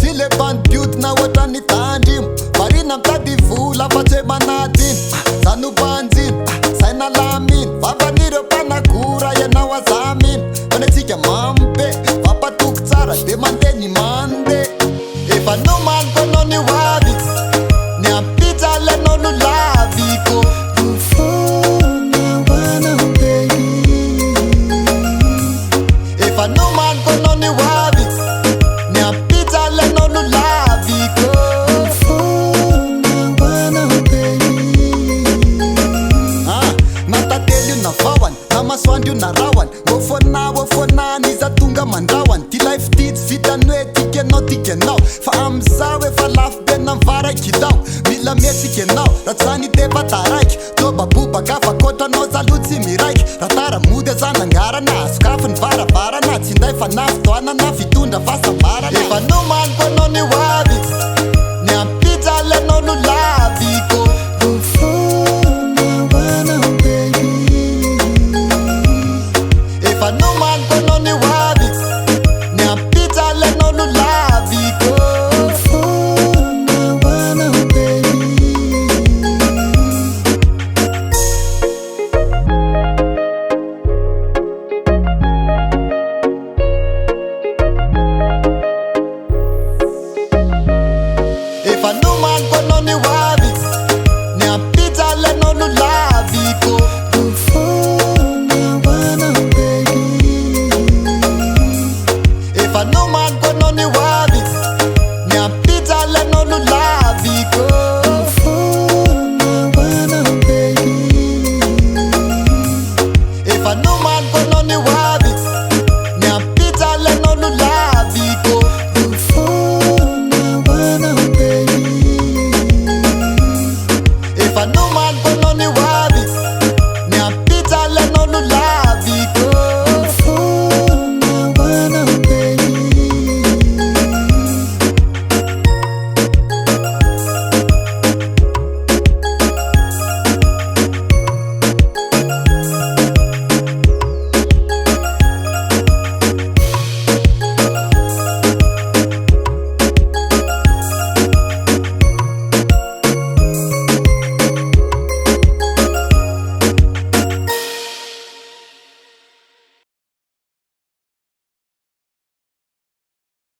Ty le bandiodina oatra ny tandrimo Varina mitady vola fa tsy manadiny Zany ho banjiny, saina laminy Vavan'ireo mpanakora ianao azaminy Fane tsika mambe, vampatoky tsara de mandeha ny mande Efa nomaniko anao ny hoavy Ny ampitsa lenao no laviko Efa nomaniko anao ny hoavy Ny ampitsa lenao no laviko Natately io na vahany, na masoandro io na rahany Ofonany iza tonga mandrahany Ty life ty tsy vitany hoe tikenao tikenao Fa amizao efa lafo be namvaraiky dao Mila metsika anao, raha tsy zany tefa taraiky Tobabobaka fa kotranao zalo tsy miraiky Raha tara mody azanangarana Asokafy ny varavarana Tsy nday fa nafitoanana fitondra fasavarana Efa nomaniko anao ny hoavy